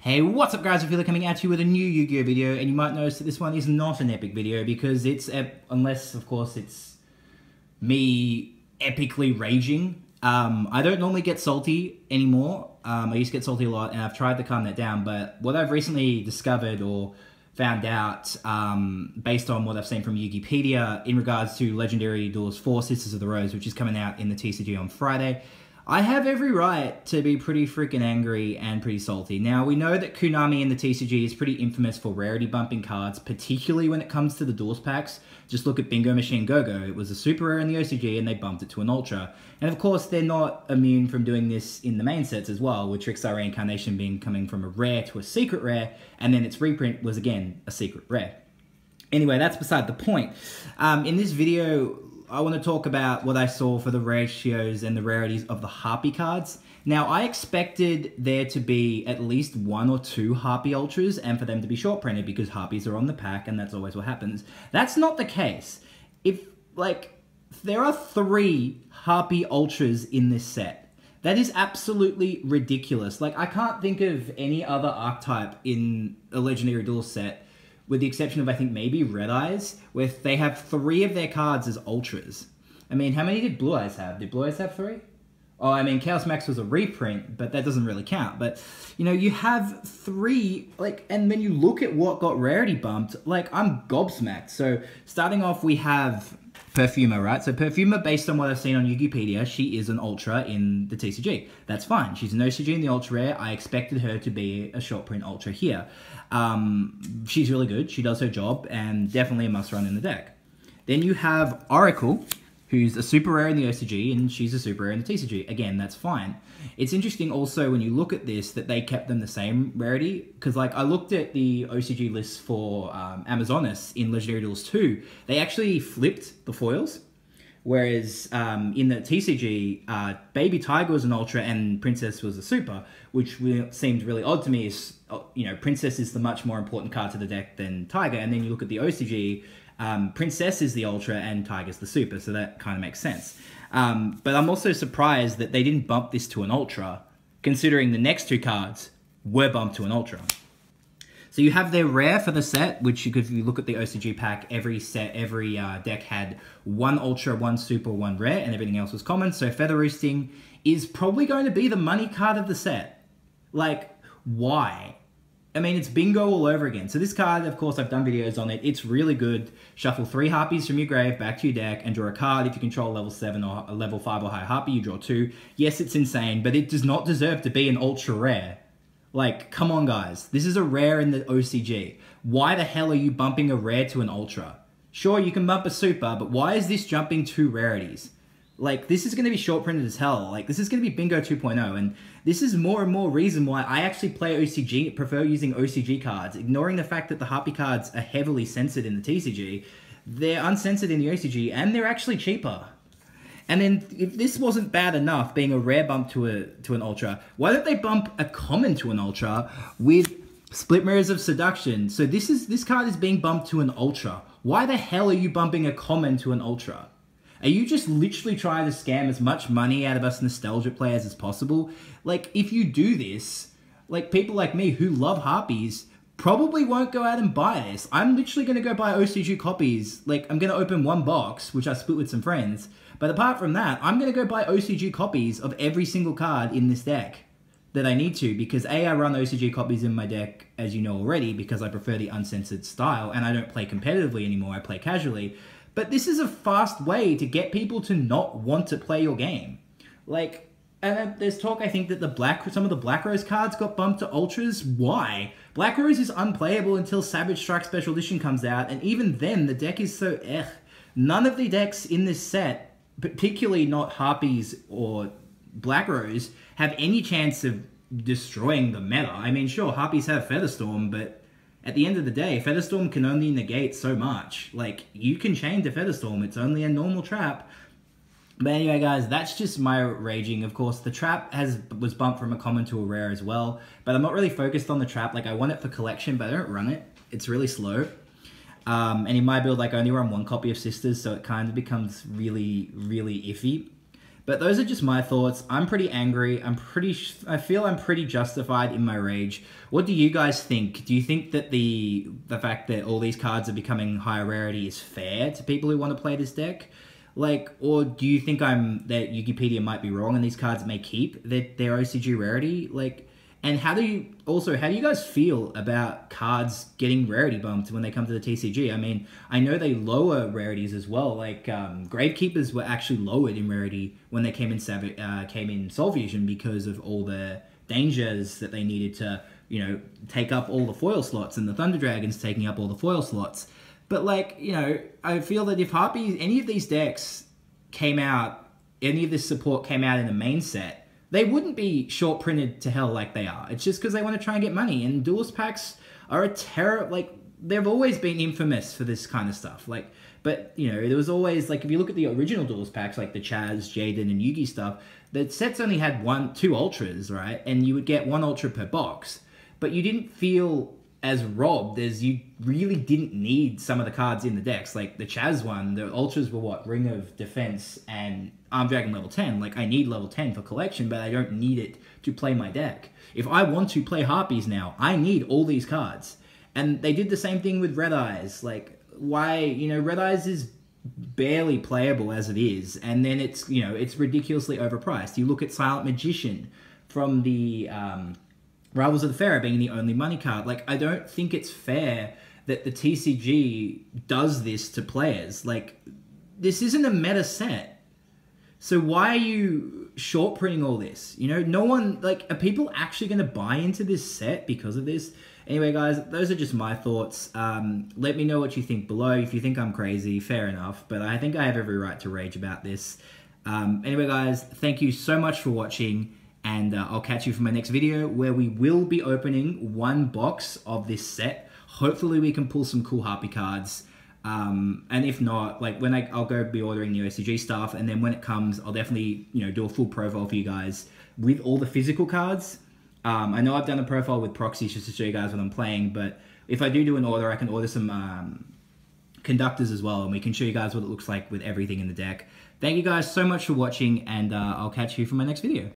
Hey, what's up guys, Rafiel coming at you with a new Yu-Gi-Oh video, and you might notice that this one is not an epic video because it's, unless of course it's me epically raging. I don't normally get salty anymore. I used to get salty a lot and I've tried to calm that down, but what I've recently discovered or found out, based on what I've seen from Yugipedia in regards to Legendary Duelist 4 Sisters of the Rose, which is coming out in the TCG on Friday, I have every right to be pretty freaking angry and pretty salty. Now, we know that Konami in the TCG is pretty infamous for rarity bumping cards, particularly when it comes to the Duelist packs. Just look at Bingo Machine Go-Go. It was a super rare in the OCG and they bumped it to an ultra. And of course, they're not immune from doing this in the main sets as well, with Trickstar Reincarnation being coming from a rare to a secret rare, and then its reprint was again a secret rare. Anyway, that's beside the point. In this video, I want to talk about what I saw for the ratios and the rarities of the Harpie cards. Now, I expected there to be at least 1 or 2 Harpie Ultras and for them to be short printed because Harpies are on the pack and that's always what happens. That's not the case. There are 3 Harpie Ultras in this set. That is absolutely ridiculous. Like, I can't think of any other archetype in a Legendary Duel set, with the exception of, I think, maybe Red Eyes, where they have 3 of their cards as Ultras. I mean, how many did Blue Eyes have? Did Blue Eyes have 3? Oh, I mean, Chaos Max was a reprint, but that doesn't really count. But, you know, you have 3, and when you look at what got rarity bumped, I'm gobsmacked. So, starting off, we have Perfumer, right? So Perfumer, based on what I've seen on Yugipedia, she is an Ultra in the TCG. That's fine. She's an OCG in the Ultra Rare. I expected her to be a short print Ultra here. She's really good. She does her job, and definitely a must run in the deck. Then you have Oracle, who's a super rare in the OCG, and she's a super rare in the TCG. Again, that's fine. It's interesting also when you look at this that they kept them the same rarity, because I looked at the OCG lists for Amazonas in Legendary Duels 2. They actually flipped the foils, whereas in the TCG, Baby Tiger was an Ultra and Princess was a super, which seemed really odd to me. Is, you know, Princess is the much more important card to the deck than Tiger, and then you look at the OCG, Princess is the Ultra and Tiger's the Super, so that kind of makes sense. But I'm also surprised that they didn't bump this to an Ultra, considering the next 2 cards were bumped to an Ultra. So you have their rare for the set, which if you look at the OCG pack, every deck had 1 Ultra, 1 Super, 1 Rare, and everything else was common. So Feather Roosting is probably going to be the money card of the set. Why? I mean, it's bingo all over again. So this card, of course, I've done videos on it. It's really good. Shuffle 3 Harpies from your grave back to your deck and draw a card. If you control level 7 or a level 5 or higher Harpie, you draw 2. Yes, it's insane, but it does not deserve to be an ultra rare. Come on, guys. This is a rare in the OCG. Why the hell are you bumping a rare to an ultra? Sure, you can bump a super, but why is this jumping 2 rarities? This is going to be short printed as hell. This is going to be Bingo 2.0, and this is more and more reason why I actually play OCG, prefer using OCG cards, ignoring the fact that the Harpie cards are heavily censored in the TCG. They're uncensored in the OCG, and they're actually cheaper. And then, if this wasn't bad enough, being a rare bump to an Ultra, why don't they bump a common to an Ultra with Split Mirrors of Seduction? So this card is being bumped to an Ultra. Why the hell are you bumping a common to an Ultra? Are you just literally trying to scam as much money out of us nostalgia players as possible? If you do this, people like me who love Harpies probably won't go out and buy this. I'm literally going to go buy OCG copies. I'm going to open 1 box, which I split with some friends. But apart from that, I'm going to go buy OCG copies of every single card in this deck that I need to, because A, I run OCG copies in my deck, as you know already, because I prefer the uncensored style, and I don't play competitively anymore, I play casually. But this is a fast way to get people to not want to play your game. And there's talk, I think, that some of the Black Rose cards got bumped to Ultras. Why? Black Rose is unplayable until Savage Strike Special Edition comes out, and even then, the deck is so None of the decks in this set, particularly not Harpies or Black Rose, have any chance of destroying the meta. I mean, sure, Harpies have Featherstorm, but at the end of the day, Featherstorm can only negate so much. You can chain to Featherstorm, it's only a normal trap. But anyway, guys, that's just my raging. Of course, the trap was bumped from a common to a rare as well, but I'm not really focused on the trap. I want it for collection, but I don't run it. It's really slow. And in my build, I only run 1 copy of Sisters, so it kind of becomes really, really iffy. But those are just my thoughts. I'm pretty angry. I feel I'm pretty justified in my rage. What do you guys think? Do you think that the fact that all these cards are becoming higher rarity is fair to people who want to play this deck? Like, or do you think that Wikipedia might be wrong and these cards may keep their OCG rarity? Like, and how do you guys feel about cards getting rarity bumped when they come to the TCG? I mean, I know they lower rarities as well. Like, Gravekeepers were actually lowered in rarity when they came in Soul Fusion because of all the dangers that they needed to, you know, take up all the foil slots, and the Thunder Dragons taking up all the foil slots. But, like, you know, I feel that if any of these decks came out, any of this support came out in the main set, they wouldn't be short printed to hell like they are. It's just because they want to try and get money. And duelist packs are a terror. Like, they've always been infamous for this kind of stuff. Like, but you know, there was always, like, if you look at the original duelist packs, like the Chaz, Jaden, and Yugi stuff, the sets only had 2 ultras, right? And you would get 1 ultra per box. But you didn't feel as robbed, as you really didn't need some of the cards in the decks. Like the Chaz one, the ultras were what? Ring of Defense and Arm Dragon level 10. Like, I need level 10 for collection, but I don't need it to play my deck. If I want to play Harpies now, I need all these cards. And they did the same thing with Red Eyes. Like, why, you know, Red Eyes is barely playable as it is, and then it's, you know, it's ridiculously overpriced. You look at Silent Magician from the Rivals of the Pharaoh being the only money card. Like, I don't think it's fair that the TCG does this to players. Like, this isn't a meta set. So why are you short printing all this? You know, no one, like, are people actually going to buy into this set because of this? Anyway, guys, those are just my thoughts. Let me know what you think below. If you think I'm crazy, fair enough. But I think I have every right to rage about this. Anyway, guys, thank you so much for watching. And I'll catch you for my next video, where we will be opening 1 box of this set. Hopefully we can pull some cool Harpie cards. And if not, like, when I'll go be ordering the OCG stuff, and then when it comes, I'll definitely, you know, do a full profile for you guys with all the physical cards. I know I've done a profile with proxies just to show you guys what I'm playing, but if I do an order, I can order some conductors as well, and we can show you guys what it looks like with everything in the deck. Thank you guys so much for watching, and I'll catch you for my next video.